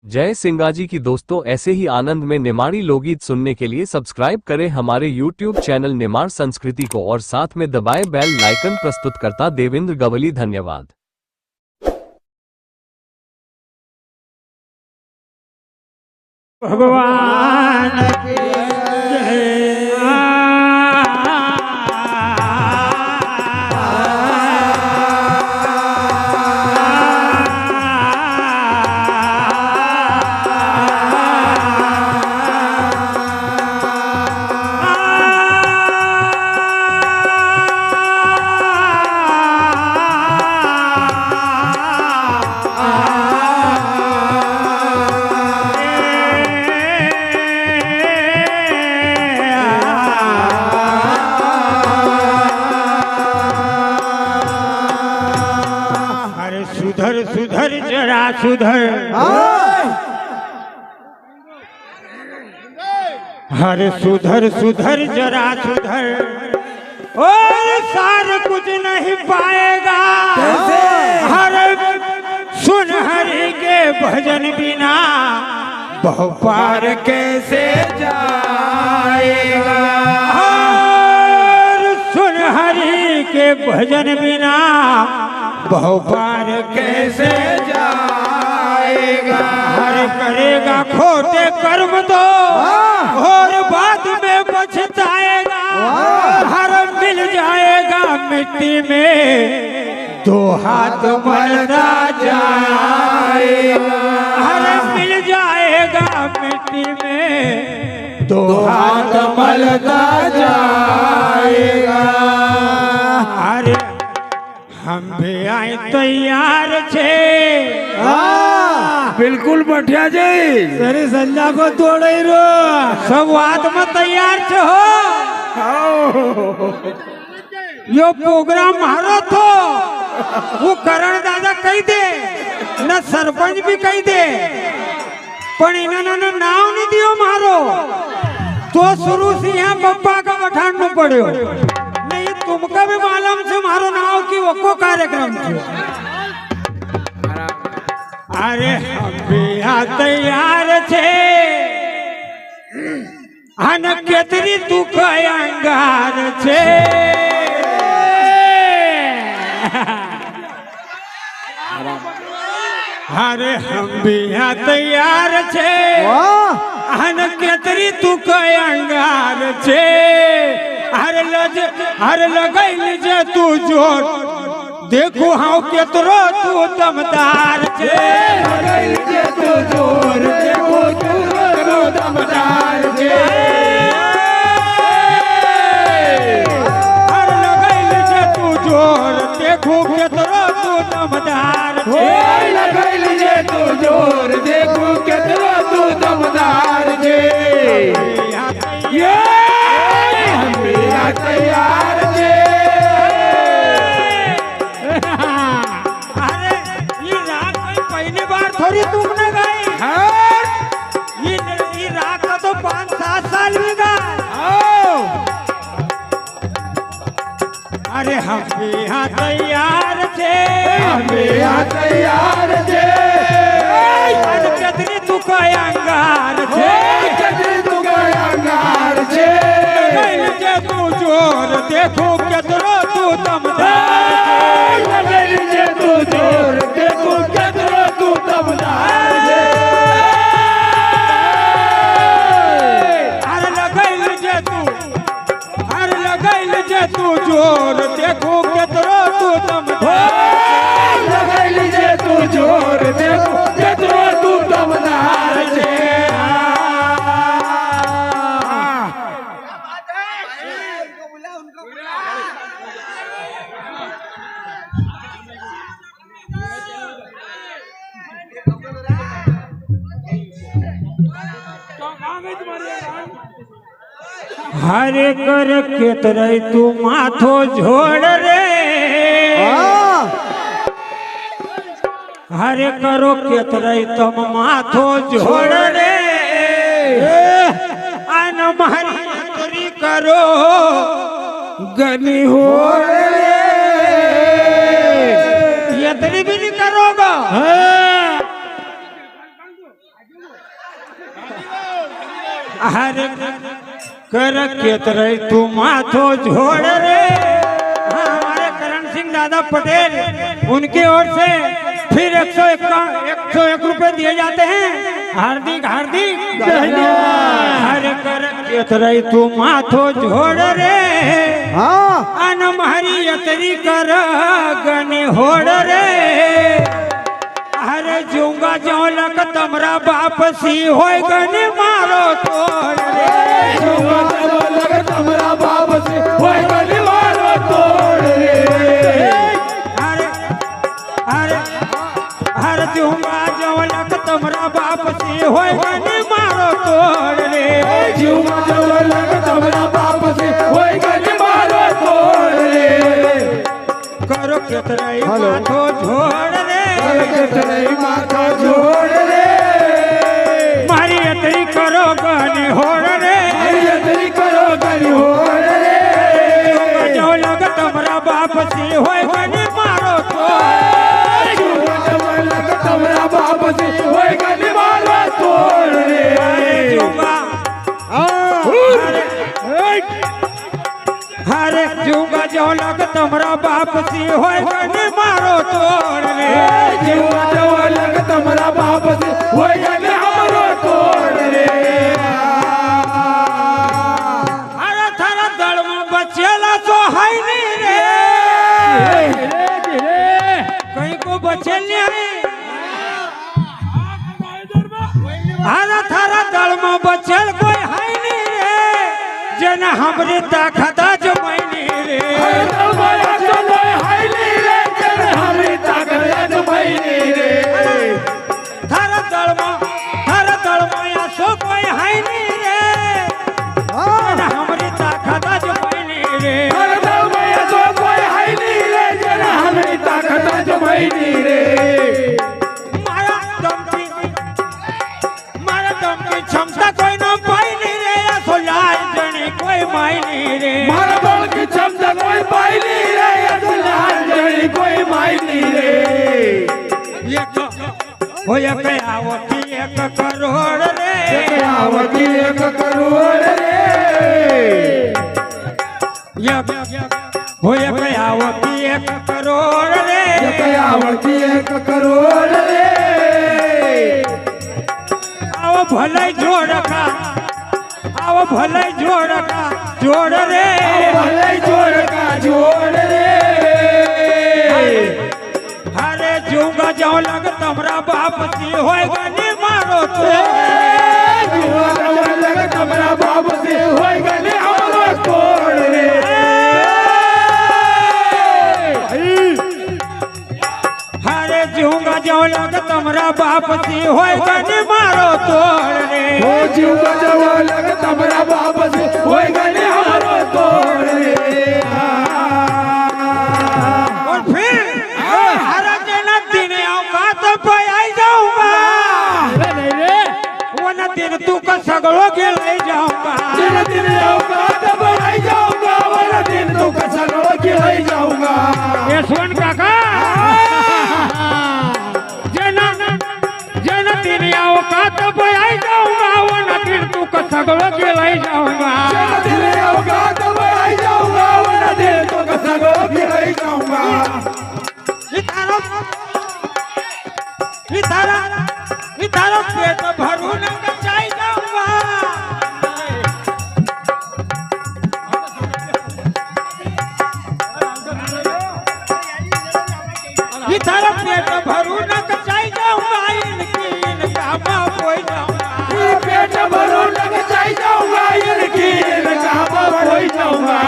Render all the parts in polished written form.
जय सिंगाजी की दोस्तों, ऐसे ही आनंद में निमाड़ी लोकगीत सुनने के लिए सब्सक्राइब करें हमारे YouTube चैनल निमाड़ संस्कृति को और साथ में दबाएं बेल लाइकन। प्रस्तुतकर्ता देवेंद्र गवली। धन्यवाद। भगवान की जय। सुधर सुधर जरा सुधर, हर सुधर सुधर जरा सुधर, और सार कुछ नहीं पाएगा। हर सुन हरि के भजन बिना बहु पार कैसे जाएगा। हर सुन हरि के भजन बिना बहु पार कैसे जाएगा। हर करेगा खोटे कर्म तो और बाद में पछताएगा। हर मिल जाएगा मिट्टी में दो हाथ मलता जाएगा। हर मिल जाएगा मिट्टी में दो हाथ मलता जाएगा। अरे हम भी आए तैयार छे। बिल्कुल बढ़िया जी। सरी संजा को तोड़े रो सब बात में तैयार छे हो। यो प्रोग्राम मारो तो वो करण दादा कही दे न सरपंच भी कही दे, पण इन्होंने नाम नहीं दियो मारो तो शुरू से यहाँ बप्पा का बठान पड़ो। नहीं तुमका भी मालूम से मारो नाव की वो कार्यक्रम थे। अरे हम भी तैयार छे। अन केतरी तू अंगार छे। अरे हम भी तैयार छे। अन केतरी तू अंगार छे। हर लगैल जे तू जोर देखो हाँ केतरो तू दमदार छे। लगैल जे तू जोर देखो तू दमदार छे। हर लगैल जे तू जोर देखो केतरो तू दमदार छे। लगैल जे तू जोर देखो केतरो तू दमदार छे। ये हम भी तैयार छे। अरे ये राग कोई पहली बार थोड़ी तुमने गाई। ये राग का तो 5-7 साल में गाई। अरे हम भी यहाँ तैयार थे। हम भी तैयार थे। कतरी तू का अंगार थे। कतरी तू का अंगार छे। जे तू जोर देखो केतरो तू दमदार। लगैल जे तू जोर देखो केतरो तू दमदार छे। हर लगैल जे तू जोर देखो केतरो तू दमदार। लगैल जे तू जोर देखो केतरो तू दमदार छे। हरे कर केतरे तू माथो झोड़ रे। हरे करो केतरे तुम माथो झोड़ रे। अन मारी करो गनी हो रे। यतनी भी नहीं करोगा। हरे कर केतरे तू माथो झोड़ रे। हाँ, हमारे करण सिंह दादा पटेल उनकी ओर से फिर 101 रुपए दिए जाते हैं। हार्दिक हार्दिक धन्यवाद। हरे कर केतरे तू माथो झोड़ रे। हाँ अनम हरी यतरी कर गने होड़ रे। हरे जूंगा जौलक तमरा बाप सी होय गने मारो तोड़ रे। जूंगा जौलक तमरा बाप सी होय गने मारो तोड़ रे। हरे हरे हरे जूंगा जौलक तमरा बाप सी होय गने मारो तोड़ रे। जूंगा जौलक तमरा बाप सी होय गने मारो तोड़ रे। करो केतराई माथो झोड़ रे। केतरे माथा जोड़ रे। मारी यतरी करो गने होड़ रे। यतरी करो गने होड़ रे। जो लग तमरा बाप सी होय गने मारो तो। जूंगा जौलक तमरा बाप सी होय गने मारो तोड़ रे। जूंगा हरे जूंगा जो लग तमरा बाप सी होय गने मारो तोड़ रे। जूंगा जौलक तमरा बाप सी होय गने हमरो तोड़ रे। हरे थारा दल में बचेला तो है नहीं रे। कहीं को बचेल नहीं। हरे थारा दल में बचेल कोई है नहीं रे। जना हमरी ताकत जमाईनी रे। थारा दल में ऐसो कोई है नहीं रे। जना हमरी ताकत जमाईनी रे। मारा दम की क्षमता कोई न पाई नहीं रे। ऐसो लाल जनी कोई माई नहीं रे। हो एक आवती 1 करोड़ रे। हो एक आवती 1 करोड़ रे। आओ भले जोड़ का आओ भले जोड़ का जोड़ रे। हरे जूंगा जो लग तमरा बाप सी होय गने मारो तो। तमरा बाप से होय गने हमरो तोड़ रे। हरे जूंगा जो लग तमरा बाप सी होय गने मारो तोड़ रे। जूंगा जौलक तमरा बाप से होय गने हमरो तोड़ रे। और फिर हरा जना दिन औकात पे आई जाऊंगा। वो न दिन तू का सगड़ो के ले जाऊंगा। दिन औकात पर आई जाऊंगा। वाला दिन तो कसरो के ले जाऊंगा। यशवंत काका जना दिन औकात पे आई जाऊंगा। वो न दिन तू का सगड़ो के ले जाऊंगा। दिन औकात पर आई जाऊंगा। वाला दिन तो कसरो के ले जाऊंगा। इतारा पेट भरू न कचाई जाऊंगा। इतारा पेट भरू न कचाई जाऊंगा। इनका बाप होई जाऊंगा। पेट भरो लग जाई जाऊंगा। इनकी इनका बाप होई जाऊंगा।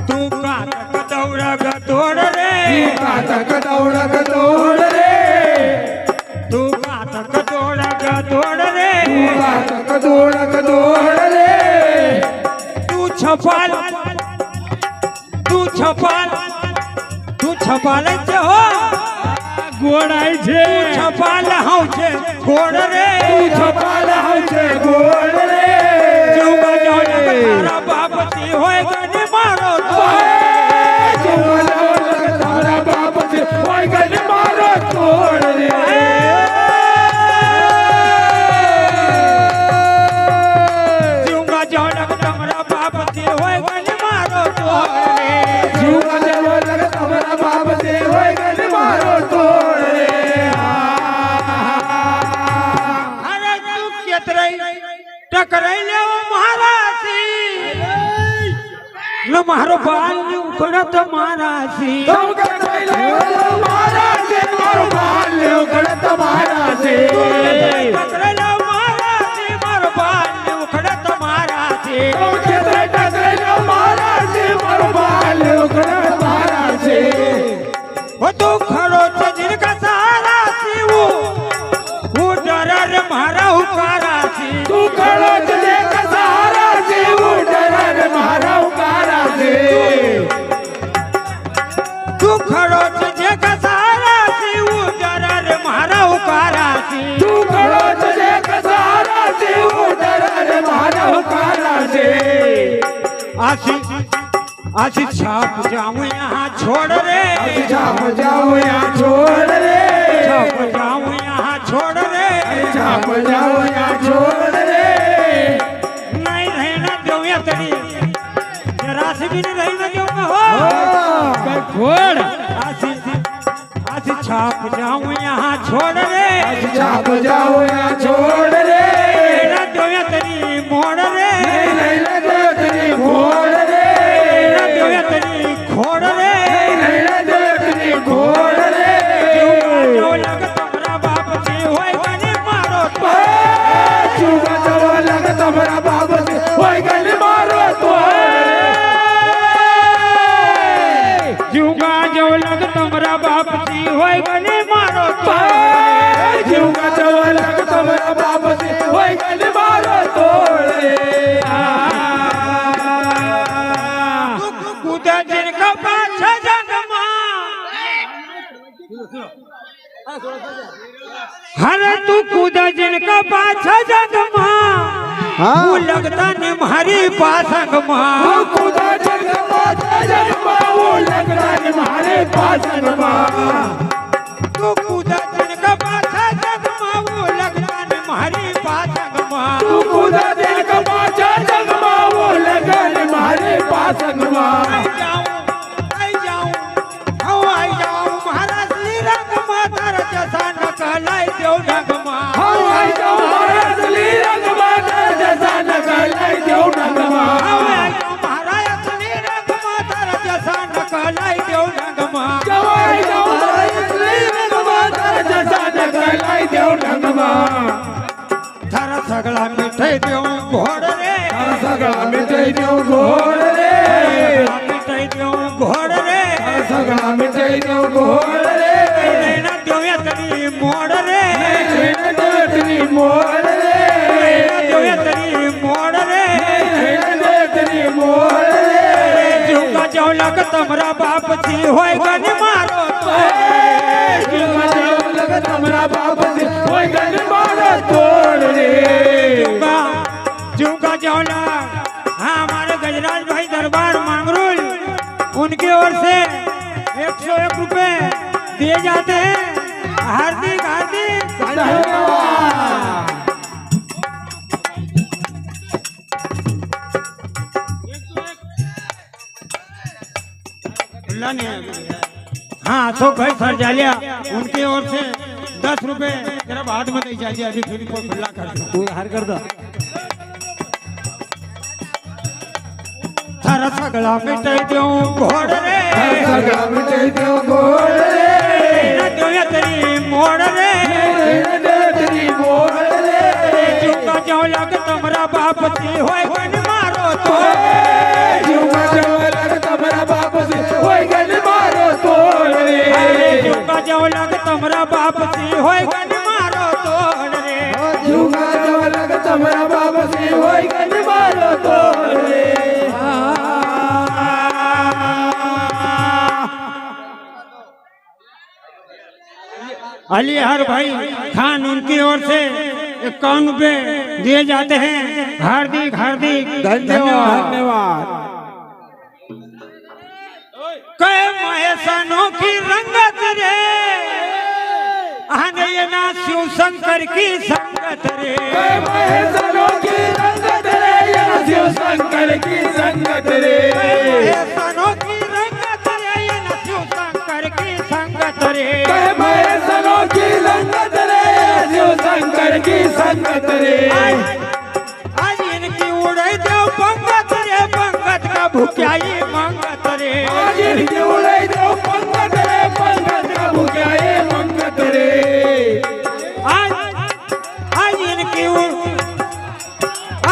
तू का दौड़ा दौड़ रे। तक दौड़ रे। तू का दौड़ा दौड़ रे। तक दौड़ रे। तू छपाल हो गोड़ाई छे। छपाल हूँ छे गोड़ रे। छपाल हूँ छे गोड़ रे। जूंगा जौलक तारा बाप सी होय गने मारो तो। जूंगा जौलक तारा बाप सी होय गने मारो तोड़ रे। ટકરાઈ લેવો મારાથી લો મારો બાલ ને ઉખડે તો મારાથી ટકરાઈ લેવો મારાથી મારો બાલ ને ઉખડે તો મારાથી ટકરાઈ લેવો મારાથી મારો બાલ ને ઉખડે તો મારાથી ટકરાઈ લેવો મારાથી મારો બાલ ને ઉખડે તો મારાથી ઓ તું ખરો છે જીનકા સારા સીવું હું ડર મારા ઉકારાથી તું ખરો છે સારા સીવું ડર મારા ઉકારાથી તું ખરો છે જે કસારા સીવું ડર મારા ઉકારાથી તું ખરો છે સારા સીવું ડર મારા ઉકારાથી આશી છાપ જાઉં यहाँ छोड़ रे छाप जाओ यहाँ छोड़ रे छाप जाऊं यहाँ छोड़ रे छाप जाओ यहाँ छोड़ रे नहीं रहना दो या तड़ी जरा से भी नहीं रहना दूंगा हो छोड़ आशी छाप जाऊं यहाँ छोड़ रे छाप जाओ यहाँ छोड़ रे ना दो या तड़ी मोड़ रे नहीं लगे तेरी मोड़ रे ना दो या तड़ी खोड़ रे नहीं लगे तेरी घोड़ रे जो लग तुम्हारा बाप जी होए गने मारो तो चुगा जवा लग तुम्हारा बाप से होई गली मारो तो जुगा जो लग तुम्हारा बाप जी होए गने मारो तो चुगा जवा लग तुम्हारा बाप से होई गली मारो तो कूदा जिनका पाछा जगमा हरे तू कूदा जिनका पाछा जगमा वो लगता ने मारी पासंगमा खुदा जगमा वो लगता है हमारे पासंगमा तू कूदा जिनका पाछा जगमा वो लगता ने मारी पासंगमा तू खुदा जगमा जगमा वो लगता है हमारे पासंगमा आई जाऊं आई जाऊं महाराज ली रंगमा तारा जैसा नकलाई देव ढंगमा हम आई जाओ हमारा असली रंगमा जैसा नकलाई देव ढंगमा आई जाऊं महाराज असली रंगमा तारा जैसा नकलाई देव ढंगमा जवाई जाओ हमारा असली रंगमा जैसा नकलाई देव ढंगमा थारा सगळा मिठाई देऊ घोड रे सगळा मिठाई देव घोड रे मिठाई देऊ घोड रे सगळा मिठाई देव घोड रे नैना देऊया तरी मोड रे तेरी मोड़ रे नैना देऊया तरी मोड रे तेरी मोड़ रे जुका जवला का तमरा बाप जी होय गने मारो तो लगत हमारा बाप से कोई गन मारा तोड़ रे जुका जवला हाँ हमारे गजराज भाई दरबार मांगरूल उनकी ओर से 101 रुपए दिए जाते हैं हार्दिक हार्दिक धन्यवाद हाँ अशोक भाई सरजालिया उनकी ओर से 10 रुपए जरा हाथ में दे जाइए अभी फिर कोई खुला कर दो तू हार कर दो थारा सगला मिटाई दूं घोड़ रे सगला मिटाई दो घोड़ रे ना देऊया तरी मोड़ रे तेरी मोड़ रे जुका जाओ लग तमरा बाप जी होय गन मारो तो जुगा जवा लग तुम्हारा बाप से होई गन मारो तोड़ रे जुका जाओ लग तमरा बाप जी होय गन मारो तोड़ रे जुगा जवा लग तुम्हारा बाप से होई गन मारो तोड़ रे अली हर भाई खान उनकी ओर से 51 रुपए दिए जाते हैं हार्दिक हार्दिक धन्यवाद कहे महेशनों की रंगत रे आने ये ना शिव शंकर की संगत रे महेशनों की रंगत रे या शिव शंकर की संगत रे महेशनों की रंगत रे ये ना शिव शंकर की संगत रे महेशनों की रंगत रे शिव शंकर की संगत रे आई ભૂખ્યા એ મંગત રે હાજર જેવું લઈ દો પંગત રે પંગત કા ભૂખ્યા એ મંગત રે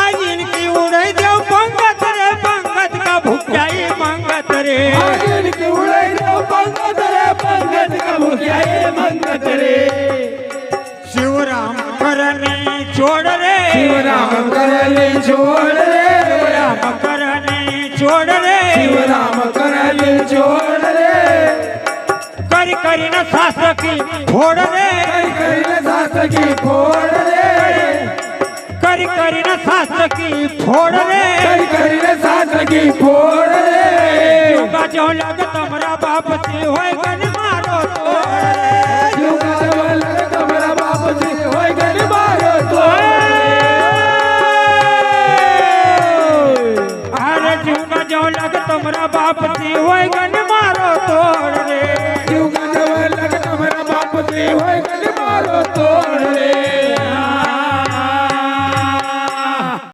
आज इनकी उड़ाई देव पंगत रे पंगत का भूख्या ये मंगत रे हाजर की उड़ाई दो पंगत रे पंगत का भूख्या ये मंगत रे शिवराम करने छोड़ रे शिवराम करले छोड़ रे शिवराम करने छोड़ रे शिवराम करले छोड़ रे करी करी न सास की फोड़ रे करी करी सास की फोड़ रे करी करी न सास की फोड़ रे करी करी सास की फोड़ रे युगा जो लग तमरा बाप से होय गन मारो तोड़ रे युगा जो लग तमरा बाप से होय गन मारो तोड़ अरे युगा जो लग तमरा बाप से होय गन मारो तोड़ रे युगा जो लग तमरा बाप से होय गन मारो तोड़ रे